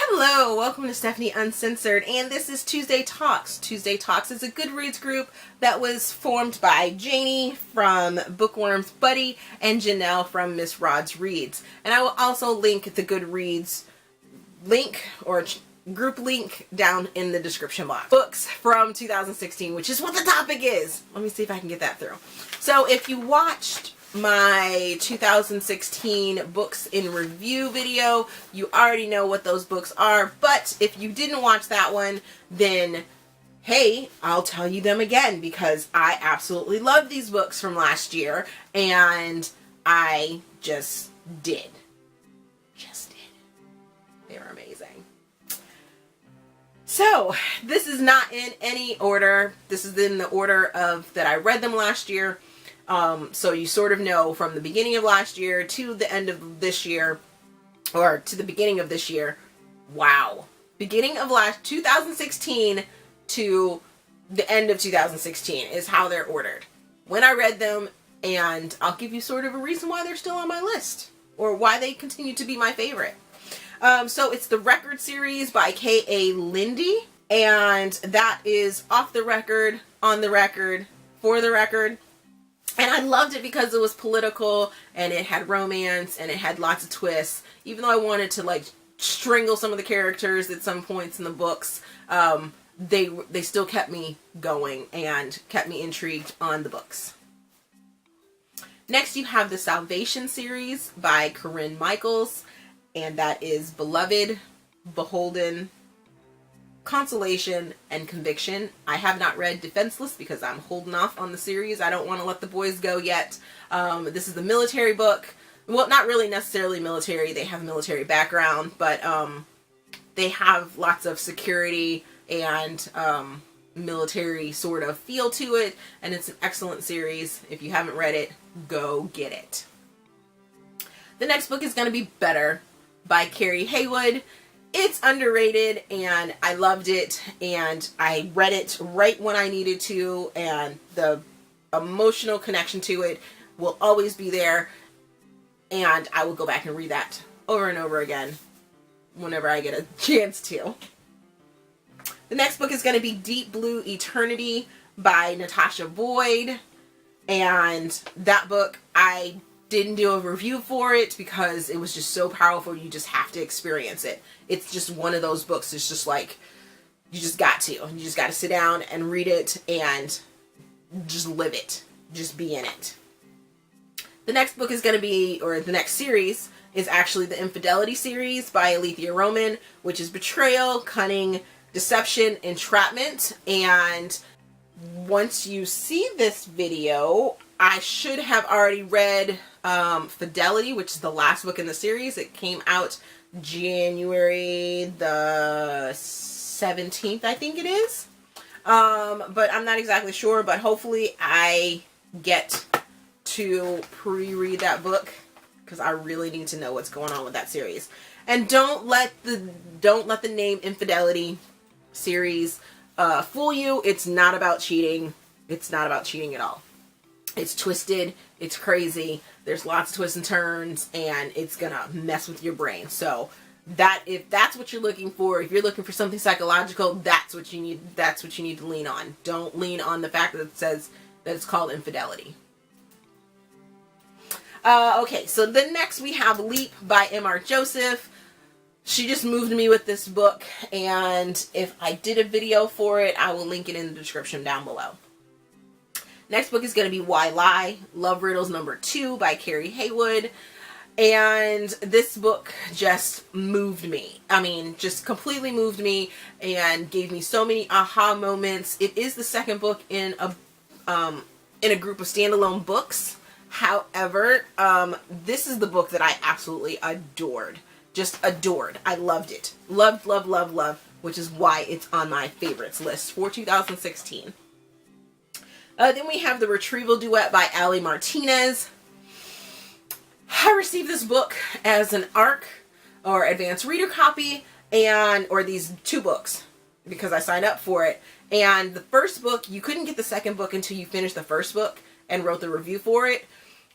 Hello, welcome to Stephanie Uncensored, and this is Tuesday Talks. Tuesday Talks is a Goodreads group that was formed by Janie from Bookworm's Buddy and Janelle from Miss Rod's Reads. And I will also link the Goodreads link or group link down in the description box. Books from 2016, which is what the topic is. Let me see if I can get that through. So if you watched my 2016 books in review video, you already know what those books are, but if you didn't watch that one, then hey, I'll tell you them again because I absolutely love these books from last year, and I just did. They were amazing. So this is not in any order. This is in the order of that I read them last year. So you sort of know from the beginning of last year to the end of this year, or to the beginning of this year. Wow. Beginning of 2016 to the end of 2016 is how they're ordered. When I read them, and I'll give you sort of a reason why they're still on my list, or why they continue to be my favorite. So it's the Record series by K.A. Linde, and that is off the record, on the record, for the record. And I loved it because it was political, and it had romance, and it had lots of twists. Even though I wanted to like strangle some of the characters at some points in the books, they still kept me going and kept me intrigued on the books. Next you have the Salvation series by Corinne Michaels, and that is Beloved, Beholden, Consolation, and Conviction. I have not read Defenseless because I'm holding off on the series. I don't want to let the boys go yet. This is the military book. Well, not really necessarily military. They have a military background, but they have lots of security and military sort of feel to it, and it's an excellent series. If you haven't read it, go get it. The next book is going to be Better by Carrie Haywood. It's underrated, and I loved it, and I read it right when I needed to, and the emotional connection to it will always be there, and I will go back and read that over and over again whenever I get a chance to. The next book is going to be Deep Blue Eternity by Natasha Boyd, and that book I didn't do a review for it because it was just so powerful. You just have to experience it. It's just one of those books. It's just like, you just got to. You just got to sit down and read it and just live it. Just be in it. The next book is going to be, or the next series, is actually the Infidelity Series by Aleatha, which is betrayal, cunning, deception, entrapment. And once you see this video, I should have already read Fidelity, which is the last book in the series. It came out January the 17th, I think it is. But I'm not exactly sure, but hopefully I get to pre-read that book because I really need to know what's going on with that series. And don't let the name Infidelity Series fool you. It's not about cheating. It's not about cheating at all. It's twisted, it's crazy, there's lots of twists and turns, and it's gonna mess with your brain. So if that's what you're looking for, if you're looking for something psychological, that's what you need to lean on. Don't lean on the fact that it says that it's called Infidelity. Okay, so then next we have Leap by M.R. Joseph. She just moved me with this book, and if I did a video for it, I will link it in the description down below. Next book is going to be Why Lie? Love Riddles number 2 by Carrie Haywood. And this book just moved me. I mean, just completely moved me and gave me so many aha moments. It is the second book in a group of standalone books. However, this is the book that I absolutely adored. Just adored. I loved it. Loved, loved, loved, loved, which is why it's on my favorites list for 2016. Then we have the Retrieval Duet by Martinez. I received this book as an ARC or advanced reader copy, or these two books because I signed up for it. And the first book, you couldn't get the second book until you finished the first book and wrote the review for it.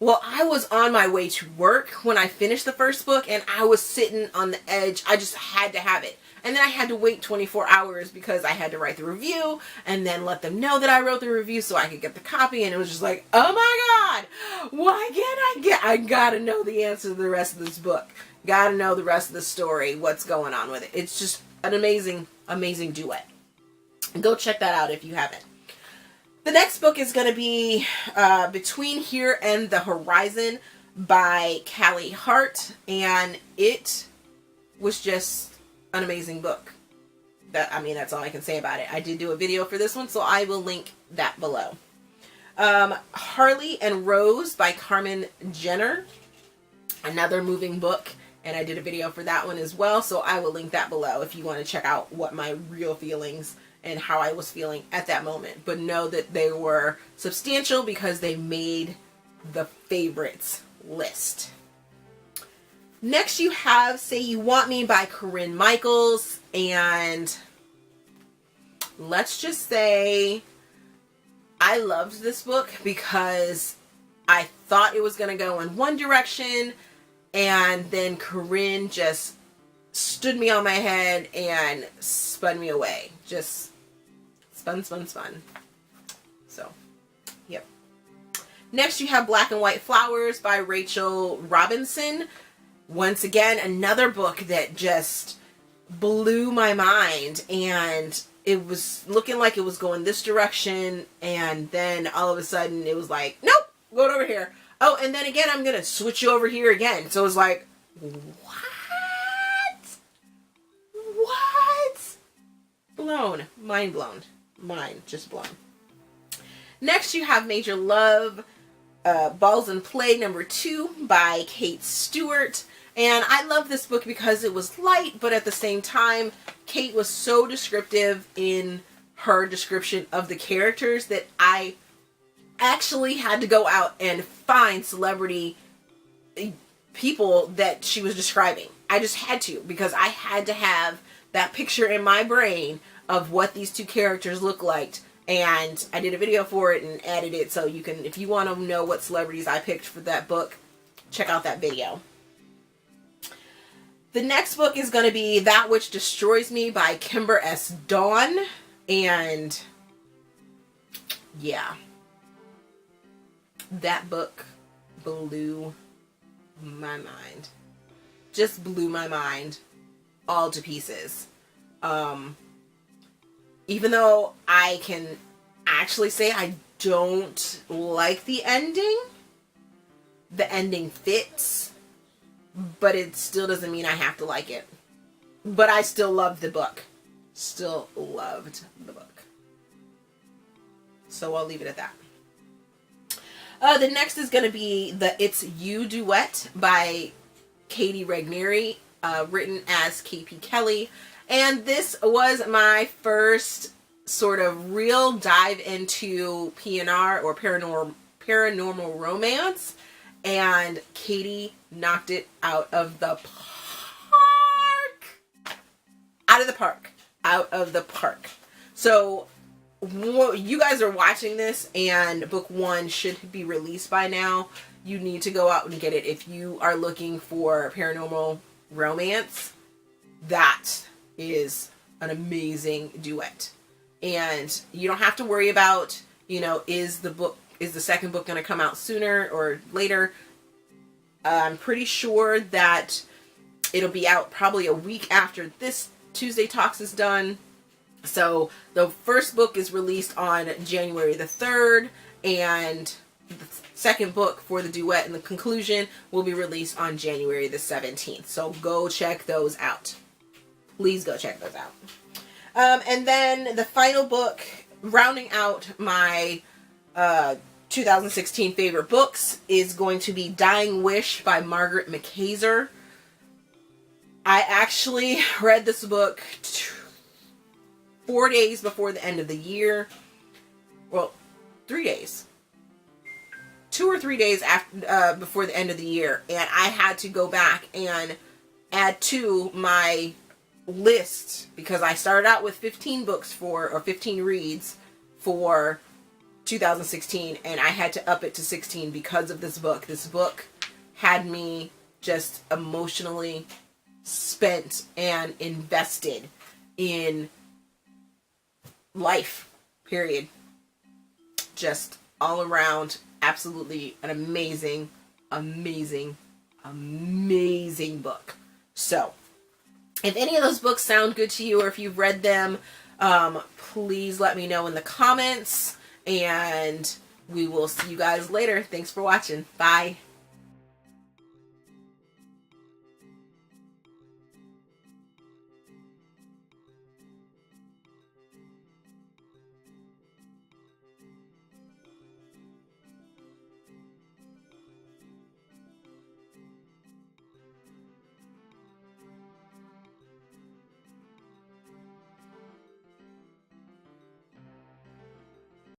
Well, I was on my way to work when I finished the first book, and I was sitting on the edge. I just had to have it. And then I had to wait 24 hours because I had to write the review and then let them know that I wrote the review so I could get the copy. And it was just like, oh my God, why can't I gotta know the answer to the rest of this book. Gotta know the rest of the story, what's going on with it. It's just an amazing, amazing duet. Go check that out if you haven't. The next book is going to be Between Here and the Horizon by Callie Hart, and it was just an amazing book. That's all I can say about it. I did do a video for this one, so I will link that below. Harley and Rose by Carmen Jenner, another moving book, and I did a video for that one as well, so I will link that below if you want to check out what my real feelings and how I was feeling at that moment. But know that they were substantial because they made the favorites list. Next you have Say You Want Me by Corinne Michaels, and let's just say I loved this book because I thought it was going to go in one direction, and then Corinne just stood me on my head and spun me away. Just spun. So, yep. Next you have Black and White Flowers by Rachel Robinson. Once again, another book that just blew my mind, and it was looking like it was going this direction, and then all of a sudden it was like, nope, going over here. Oh, and then again, I'm going to switch you over here again. So it was like, what? Blown. Mind blown. Mind just blown. Next you have Major Love, Balls and Play #2 by Kate Stewart. And I love this book because it was light, but at the same time, Kate was so descriptive in her description of the characters that I actually had to go out and find celebrity people that she was describing. I just had to, because I had to have that picture in my brain of what these two characters look like. And I did a video for it and added it, so you can, if you want to know what celebrities I picked for that book, check out that video. The next book is going to be That Which Destroys Me by Kimber S. Dawn. And yeah, that book blew my mind. Just blew my mind all to pieces. Even though I can actually say I don't like the ending fits, but it still doesn't mean I have to like it. But I still loved the book. Still loved the book. So I'll leave it at that. The next is going to be the It's You Duet by Katy Regnery, written as KP Kelly. And this was my first sort of real dive into PNR, or paranormal romance. And Katy knocked it out of the park. Out of the park. So you guys are watching this and book 1 should be released by now. You need to go out and get it if you are looking for paranormal romance. That is an amazing duet. And you don't have to worry about, is the second book going to come out sooner or later. I'm pretty sure that it'll be out probably a week after this Tuesday Talks is done. So the first book is released on January the 3rd, and the second book for the duet and the conclusion will be released on January the 17th. So go check those out. Please go check those out. And then the final book, rounding out my 2016 favorite books, is going to be Dying Wish by Margaret McHeyzer. I actually read this book 4 days before the end of the year. Well, 3 days. 2 or 3 days after before the end of the year, and I had to go back and add to my list because I started out with 15 books or 15 reads for 2016, and I had to up it to 16 because of this book. This book had me just emotionally spent and invested in life, period. Just all around, absolutely an amazing, amazing, amazing book. So, if any of those books sound good to you, or if you've read them, please let me know in the comments, and we will see you guys later. Thanks for watching. Bye.